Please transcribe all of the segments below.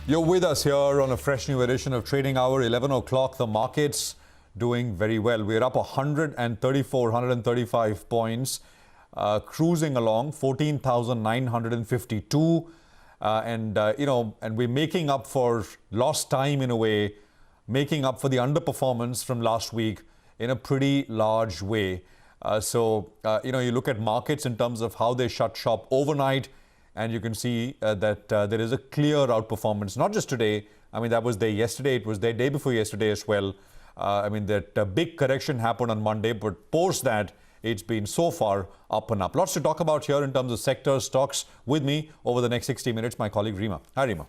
You're with us here on a fresh new edition of Trading Hour, 11 o'clock. The market's doing very well. We're up 134, 135 points, cruising along, 14,952. And we're making up for lost time in a way, making up for the underperformance from last week in a pretty large way. You look at markets in terms of how they shut shop overnight, and you can see that there is a clear outperformance, not just today. I mean, that was there yesterday. It was there day before yesterday as well. That big correction happened on Monday, but post that, it's been so far up and up. Lots to talk about here in terms of sectors, stocks. With me over the next 60 minutes, my colleague Rima. Hi, Rima.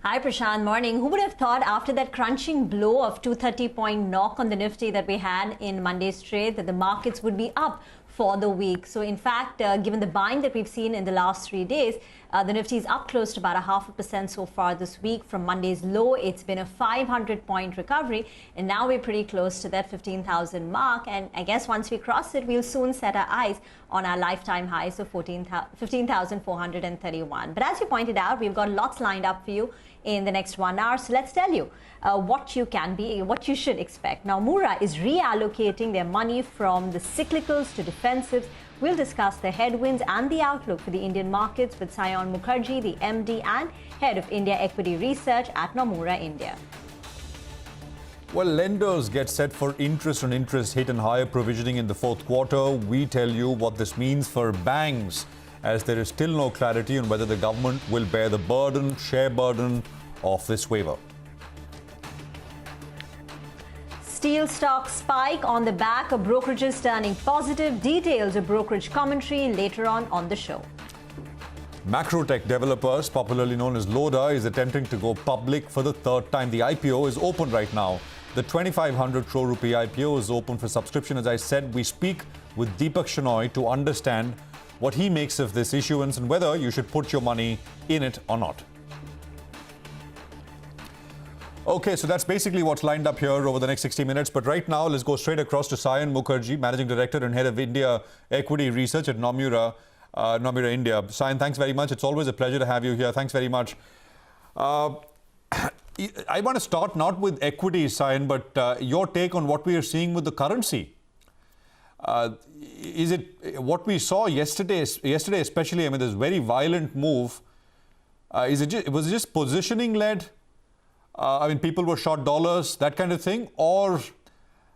Hi, Prashant. Morning. Who would have thought after that crunching blow of 230-point knock on the Nifty that we had in Monday's trade that the markets would be up for the week? So, in fact, given the buying that we've seen in the last 3 days, the Nifty is up close to about 0.5% so far this week. From Monday's low, it's been a 500-point recovery, and now we're pretty close to that 15,000 mark. And I guess once we cross it, we'll soon set our eyes on our lifetime highs of 15,431. But as you pointed out, we've got lots lined up for you in the next 1 hour. So let's tell you what you should expect. Now, Nomura is reallocating their money from the cyclicals to defensives. We'll discuss the headwinds and the outlook for the Indian markets with Saion Mukherjee, the MD and Head of India Equity Research at Nomura India. Well, lenders get set for interest on interest hit and higher provisioning in the fourth quarter. We tell you what this means for banks, as there is still no clarity on whether the government will bear the share burden of this waiver. Steel stocks spike on the back of brokerages turning positive. Details of brokerage commentary later on the show. Macro tech developers, popularly known as Loda, is attempting to go public for the third time. The IPO is open right now. The 2,500 crore rupee IPO is open for subscription. As I said, we speak with Deepak Shenoy to understand what he makes of this issuance and whether you should put your money in it or not. Okay, so that's basically what's lined up here over the next 60 minutes. But right now, let's go straight across to Saion Mukherjee, Managing Director and Head of India Equity Research at Nomura India. Saion, thanks very much. It's always a pleasure to have you here. Thanks very much. I want to start not with equities, Saion, but your take on what we are seeing with the currency. Is it what we saw yesterday especially? I mean, this very violent move. Was it just positioning led? People were short dollars, that kind of thing, or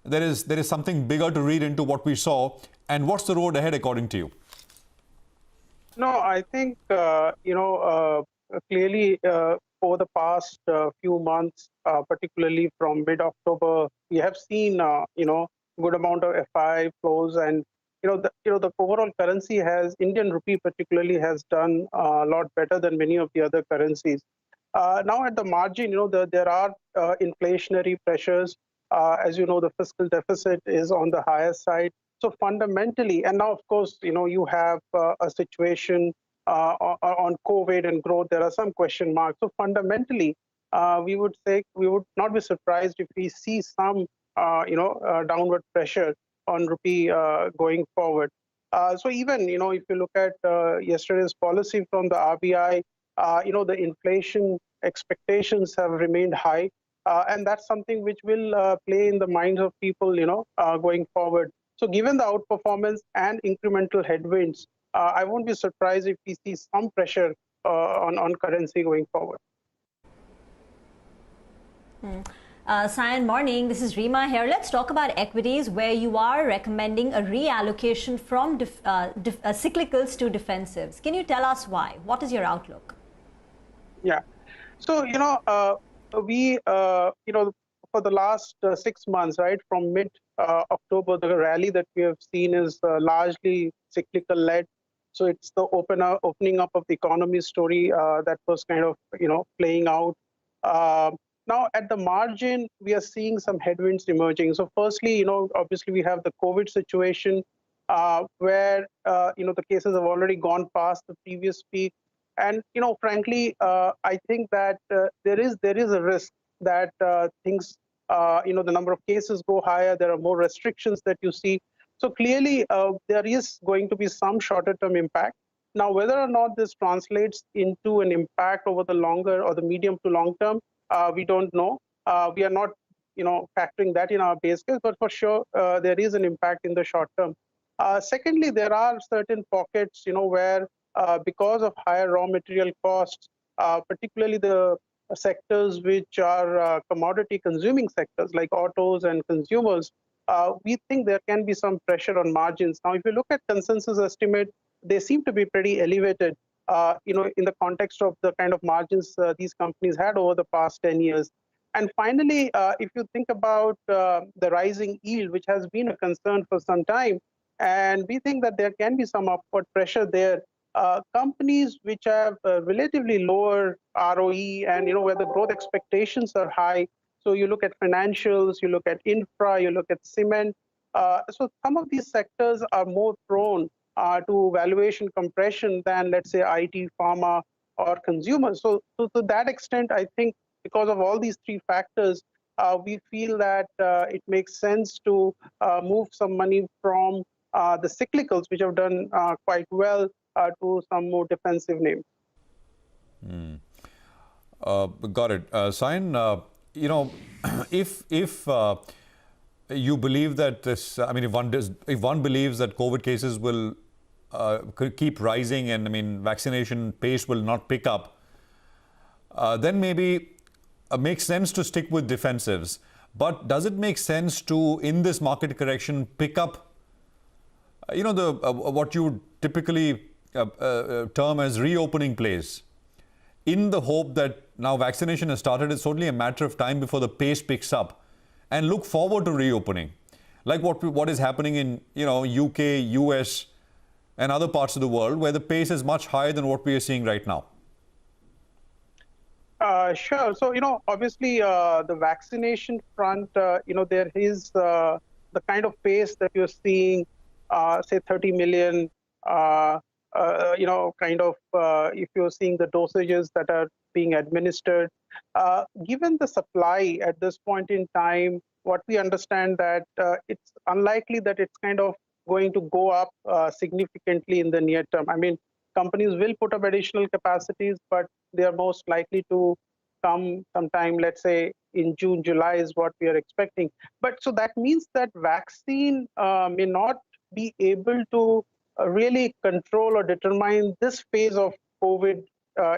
there is something bigger to read into what we saw. And what's the road ahead, according to you? No, I think clearly over the past few months, particularly from mid-October, we have seen good amount of FI flows, and the overall currency Indian rupee particularly has done a lot better than many of the other currencies. Now at the margin, there are inflationary pressures. As you know, the fiscal deficit is on the higher side. So fundamentally, and now of course, you have a situation on COVID and growth. There are some question marks. So fundamentally, we would not be surprised if we see some downward pressure on rupee going forward. So even if you look at yesterday's policy from the RBI, the inflation expectations have remained high, and that's something which will play in the minds of people going forward. So given the outperformance and incremental headwinds, I won't be surprised if we see some pressure on currency going forward. Saion, morning. This is Rima here. Let's talk about equities, where you are recommending a reallocation from cyclicals to defensives. Can you tell us why? What is your outlook? Yeah. So, we, for the last 6 months, right, from mid-October, the rally that we have seen is largely cyclical-led. So it's the opening up of the economy story that was kind of, playing out. Now, at the margin, we are seeing some headwinds emerging. So firstly, obviously we have the COVID situation where, the cases have already gone past the previous peak. And, frankly, I think that there is a risk that things, the number of cases go higher. There are more restrictions that you see. So clearly, there is going to be some shorter-term impact. Now, whether or not this translates into an impact over the longer or the medium to long term, we don't know. We are not, factoring that in our base case, but for sure there is an impact in the short term. Secondly, there are certain pockets, where because of higher raw material costs, particularly the sectors which are commodity consuming sectors like autos and consumers, we think there can be some pressure on margins. Now, if you look at consensus estimate, they seem to be pretty elevated, in the context of the kind of margins these companies had over the past 10 years. And finally, if you think about the rising yield, which has been a concern for some time, and we think that there can be some upward pressure there. Companies which have relatively lower RoE and where the growth expectations are high. So you look at financials, you look at infra, you look at cement. So some of these sectors are more prone to valuation compression than, let's say, IT, pharma, or consumers. So to that extent, I think because of all these three factors, we feel that it makes sense to move some money from the cyclicals, which have done quite well, to some more defensive names. Got it. Saion, if you believe that this, I mean, if one believes that COVID cases will keep rising and, I mean, vaccination pace will not pick up, then maybe makes sense to stick with defensives. But does it make sense to, in this market correction, pick up, what you typically term as reopening plays, in the hope that now vaccination has started, it's only a matter of time before the pace picks up, and look forward to reopening, like what is happening in UK, US, and other parts of the world where the pace is much higher than what we are seeing right now? Sure. So, obviously, the vaccination front, there is the kind of pace that you're seeing, say, 30 million, if you're seeing the dosages that are being administered. Given the supply at this point in time, what we understand that it's unlikely that it's kind of going to go up significantly in the near term. I mean, companies will put up additional capacities, but they are most likely to come sometime, let's say, in June, July is what we are expecting. But so that means that vaccine may not be able to really control or determine this phase of COVID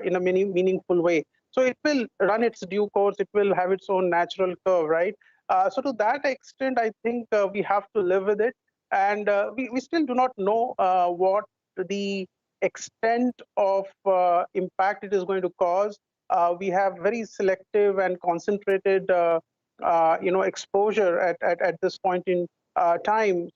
in a meaningful way. So it will run its due course. It will have its own natural curve, right? So to that extent, I think we have to live with it. And we still do not know what the extent of impact it is going to cause. We have very selective and concentrated, exposure at this point in time.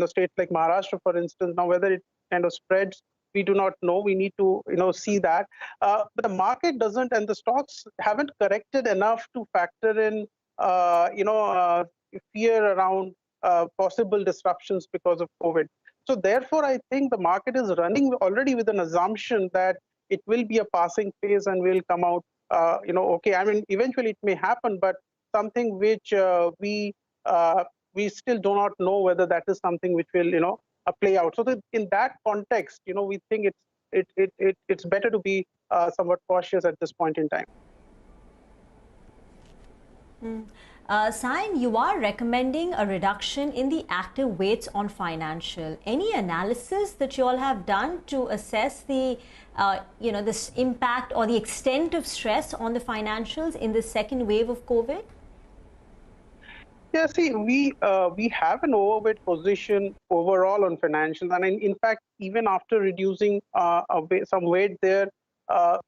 States like Maharashtra, for instance. Now, whether it kind of spreads, we do not know. We need to, see that. But the market doesn't, and the stocks haven't corrected enough to factor in, fear around possible disruptions because of COVID. So therefore, I think the market is running already with an assumption that it will be a passing phase and will come out, okay. I mean, eventually it may happen, but something which we still do not know whether that is something which will, play out. So that in that context, we think it's better to be somewhat cautious at this point in time. Saion, you are recommending a reduction in the active weights on financial. Any analysis that you all have done to assess the, this impact or the extent of stress on the financials in the second wave of COVID? Yeah, see, we have an overweight position overall on financials, and in fact, even after reducing some weight there,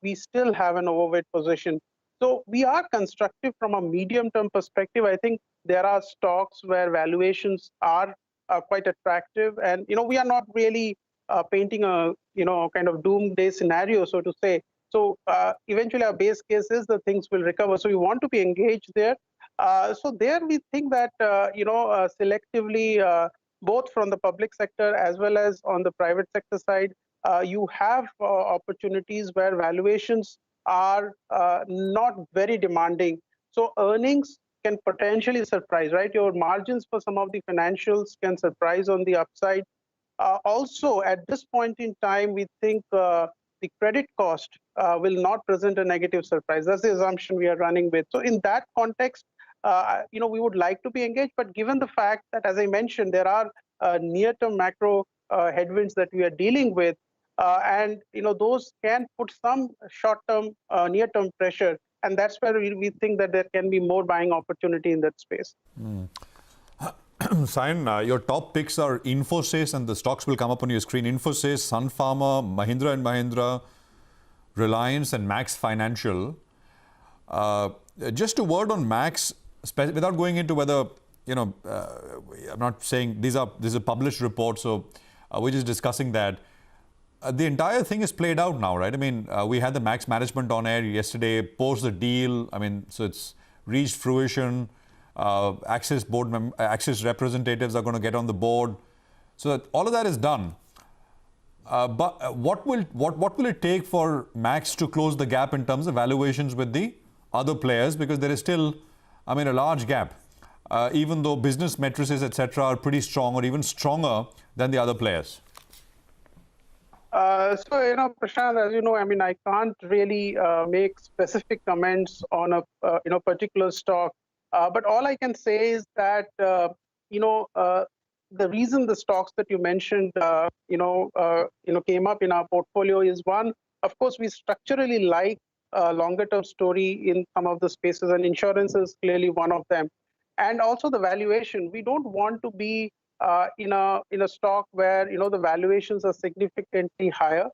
we still have an overweight position. So we are constructive from a medium-term perspective. I think there are stocks where valuations are quite attractive, and we are not really painting a kind of doomsday scenario, so to say. So eventually, our base case is that things will recover. So we want to be engaged there. So there we think that, selectively, both from the public sector as well as on the private sector side, you have opportunities where valuations are not very demanding. So earnings can potentially surprise, right? Your margins for some of the financials can surprise on the upside. Also, at this point in time, we think the credit cost will not present a negative surprise. That's the assumption we are running with. So in that context, we would like to be engaged, but given the fact that, as I mentioned, there are near-term macro headwinds that we are dealing with, and those can put some short-term, near-term pressure, and that's where we think that there can be more buying opportunity in that space. Saion, your top picks are Infosys, and the stocks will come up on your screen. Infosys, Sun Pharma, Mahindra and Mahindra, Reliance, and Max Financial. Just a word on Max, without going into whether, I'm not saying this is a published report, so we're just discussing that. The entire thing is played out now, right? I mean, we had the Max management on air yesterday, post the deal. I mean, so it's reached fruition. Axis Axis representatives are going to get on the board, so that all of that is done. But what will it take for Max to close the gap in terms of valuations with the other players? Because there is still, a large gap, even though business matrices, etc., are pretty strong or even stronger than the other players. Prashant, as you know, I can't really make specific comments on a particular stock. But all I can say is that the reason the stocks that you mentioned came up in our portfolio is, one, of course, we structurally like a longer term story in some of the spaces, and insurance is clearly one of them. And also the valuation. We don't want to be in a stock where the valuations are significantly higher.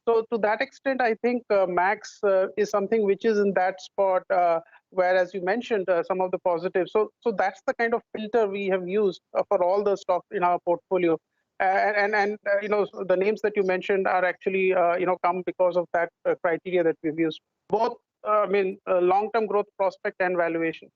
So to that extent, I think Max is something which is in that spot. Where, as you mentioned, some of the positives. So that's the kind of filter we have used for all the stocks in our portfolio. The names that you mentioned are actually, come because of that criteria that we've used. Both, long-term growth prospect and valuation.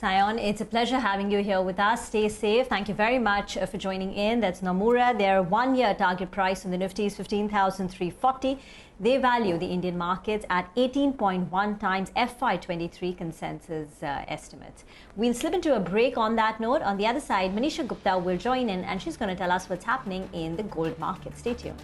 Saion, it's a pleasure having you here with us. Stay safe. Thank you very much for joining in. That's Nomura. Their one-year target price on the Nifty is 15,340. They value the Indian markets at 18.1 times FY23 consensus estimates. We'll slip into a break on that note. On the other side, Manisha Gupta will join in, and she's going to tell us what's happening in the gold market. Stay tuned.